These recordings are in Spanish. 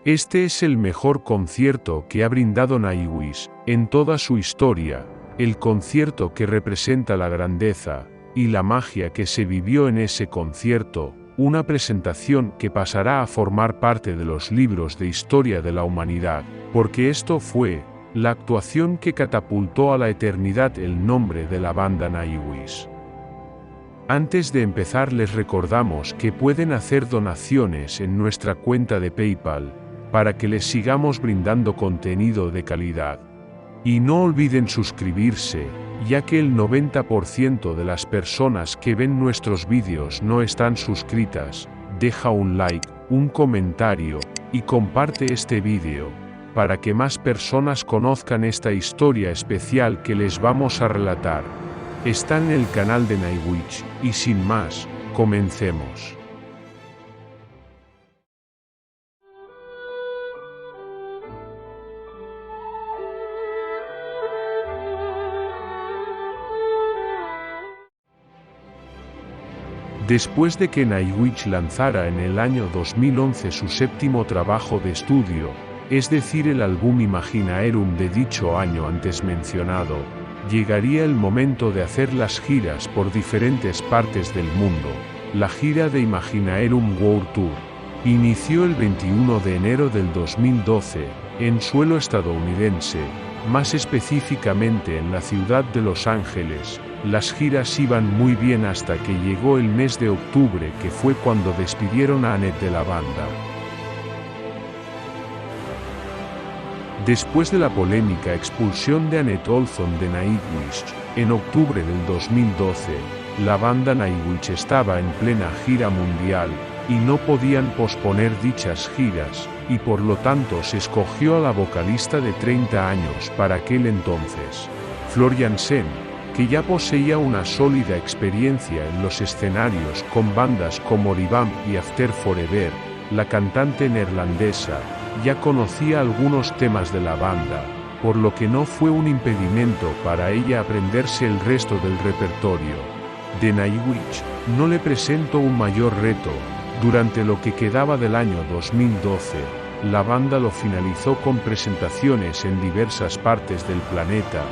Este es el mejor concierto que ha brindado Nightwish en toda su historia, el concierto que representa la grandeza y la magia que se vivió en ese concierto, una presentación que pasará a formar parte de los libros de historia de la humanidad, porque esto fue la actuación que catapultó a la eternidad el nombre de la banda Nightwish. Antes de empezar les recordamos que pueden hacer donaciones en nuestra cuenta de PayPal, para que les sigamos brindando contenido de calidad. Y no olviden suscribirse, ya que el 90% de las personas que ven nuestros vídeos no están suscritas. Deja un like, un comentario, y comparte este vídeo, para que más personas conozcan esta historia especial que les vamos a relatar. Está en el canal de Nightwish, y sin más, comencemos. Después de que Nightwish lanzara en el año 2011 su séptimo trabajo de estudio, es decir el álbum Imaginaerum de dicho año antes mencionado, llegaría el momento de hacer las giras por diferentes partes del mundo. La gira de Imaginaerum World Tour inició el 21 de enero del 2012, en suelo estadounidense, más específicamente en la ciudad de Los Ángeles. Las giras iban muy bien hasta que llegó el mes de octubre, que fue cuando despidieron a Annette de la banda. Después de la polémica expulsión de Annette Olzon de Nightwish, en octubre del 2012, la banda Nightwish estaba en plena gira mundial, y no podían posponer dichas giras, y por lo tanto se escogió a la vocalista de 30 años para aquel entonces, Floor Jansen, que ya poseía una sólida experiencia en los escenarios con bandas como Revamp y After Forever. La cantante neerlandesa ya conocía algunos temas de la banda, por lo que no fue un impedimento para ella aprenderse el resto del repertorio. De Nightwish no le presentó un mayor reto. Durante lo que quedaba del año 2012, la banda lo finalizó con presentaciones en diversas partes del planeta.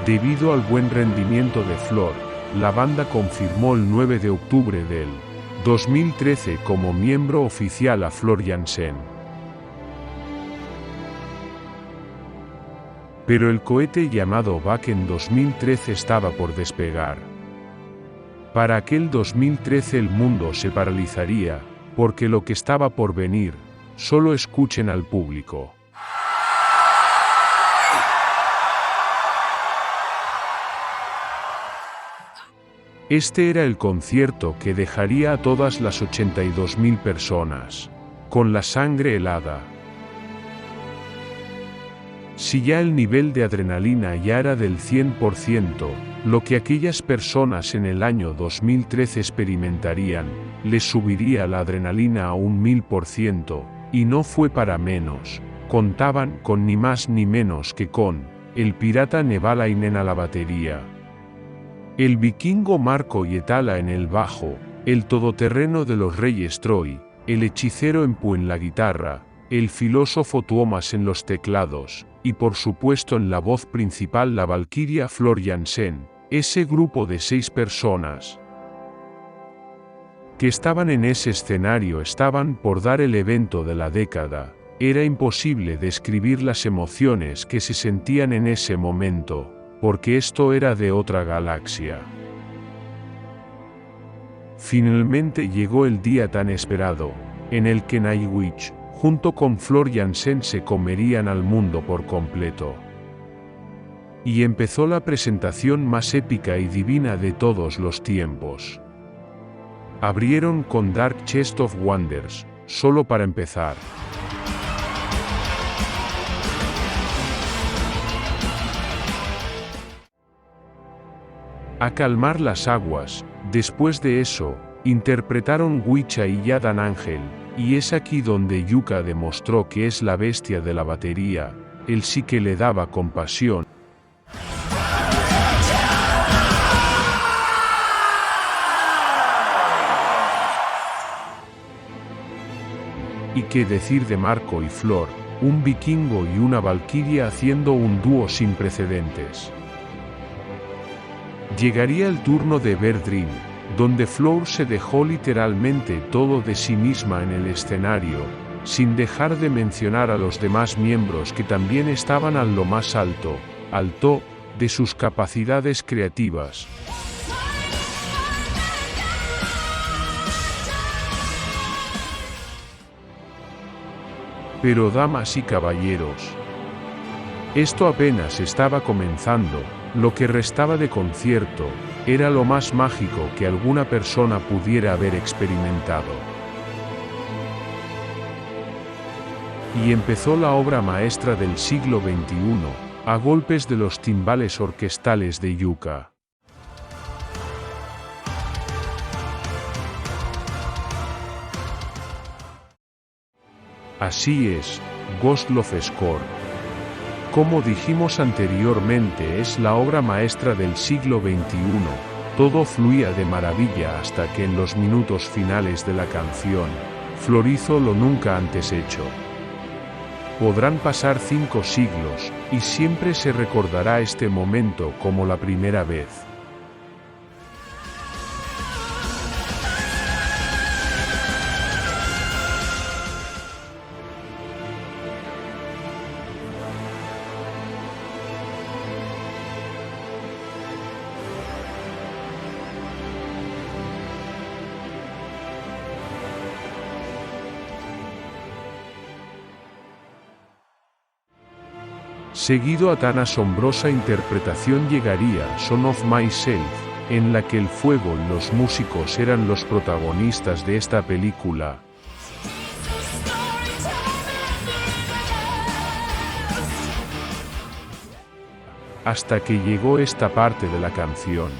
Debido al buen rendimiento de Floor, la banda confirmó el 9 de octubre del 2013 como miembro oficial a Floor Jansen. Pero el cohete llamado Back en 2013 estaba por despegar. Para aquel 2013 el mundo se paralizaría, porque lo que estaba por venir, solo escuchen al público. Este era el concierto que dejaría a todas las 82.000 personas con la sangre helada. Si ya el nivel de adrenalina ya era del 100%, lo que aquellas personas en el año 2013 experimentarían, les subiría la adrenalina a un 1000%, y no fue para menos. Contaban con ni más ni menos que con el pirata Nevalainen a la batería, el vikingo Marco Hietala en el bajo, el todoterreno de los Reyes Troy, el hechicero Empu en la guitarra, el filósofo Tuomas en los teclados, y por supuesto en la voz principal la valquiria Floor Jansen. Ese grupo de 6 personas que estaban en ese escenario estaban por dar el evento de la década. Era imposible describir las emociones que se sentían en ese momento, porque esto era de otra galaxia. Finalmente llegó el día tan esperado, en el que Nightwish, junto con Floor Jansen, se comerían al mundo por completo. Y empezó la presentación más épica y divina de todos los tiempos. Abrieron con Dark Chest of Wonders, solo para empezar. A calmar las aguas. Después de eso, interpretaron Wicha y Yadan Ángel, y es aquí donde Yuka demostró que es la bestia de la batería. Él sí que le daba compasión. y qué decir de Marco y Flor, un vikingo y una valquiria haciendo un dúo sin precedentes. Llegaría el turno de Verdream, donde Flor se dejó literalmente todo de sí misma en el escenario, sin dejar de mencionar a los demás miembros que también estaban a lo más alto, al top, de sus capacidades creativas. Pero damas y caballeros, esto apenas estaba comenzando, lo que restaba de concierto, era lo más mágico que alguna persona pudiera haber experimentado. Y empezó la obra maestra del siglo XXI, a golpes de los timbales orquestales de Yuka. Así es, Ghost Love Score. Como dijimos anteriormente, es la obra maestra del siglo XXI, todo fluía de maravilla hasta que en los minutos finales de la canción, Flor hizo lo nunca antes hecho. Podrán pasar 5 siglos, y siempre se recordará este momento como la primera vez. Seguido a tan asombrosa interpretación llegaría Son of Myself, en la que el fuego y los músicos eran los protagonistas de esta película. Hasta que llegó esta parte de la canción.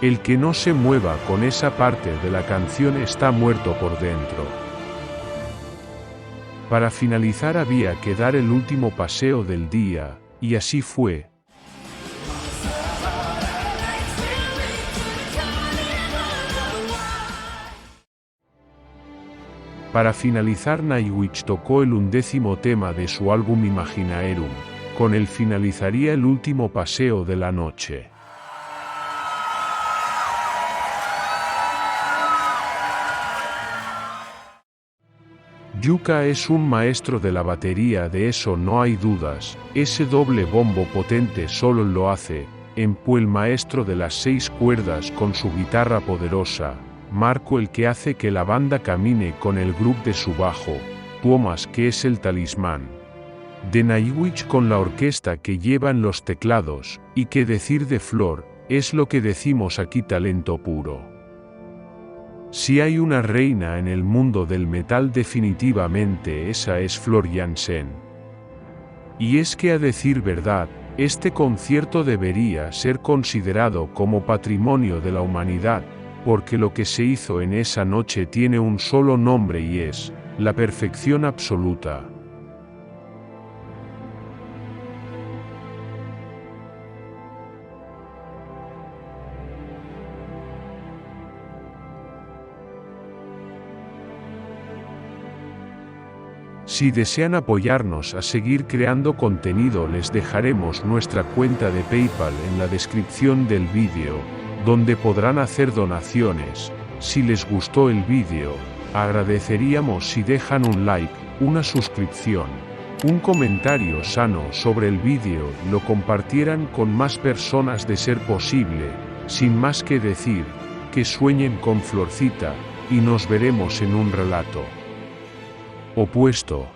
El que no se mueva con esa parte de la canción está muerto por dentro. Para finalizar había que dar el último paseo del día, y así fue. Para finalizar, Nightwish tocó el 11º tema de su álbum Imaginaerum, con el finalizaría el último paseo de la noche. Yuka es un maestro de la batería, de eso no hay dudas, ese doble bombo potente solo lo hace, Empu el maestro de las 6 cuerdas con su guitarra poderosa, Marco el que hace que la banda camine con el groove de su bajo, Tuomas que es el talismán de Nightwish con la orquesta que lleva en los teclados, y qué decir de Flor, es lo que decimos aquí, talento puro. Si hay una reina en el mundo del metal, definitivamente esa es Flor Jansen. Y es que, a decir verdad, este concierto debería ser considerado como patrimonio de la humanidad, porque lo que se hizo en esa noche tiene un solo nombre y es la perfección absoluta. Si desean apoyarnos a seguir creando contenido, les dejaremos nuestra cuenta de PayPal en la descripción del vídeo, donde podrán hacer donaciones. Si les gustó el vídeo, agradeceríamos si dejan un like, una suscripción, un comentario sano sobre el vídeo y lo compartieran con más personas de ser posible. Sin más que decir, que sueñen con Florcita, y nos veremos en un relato opuesto.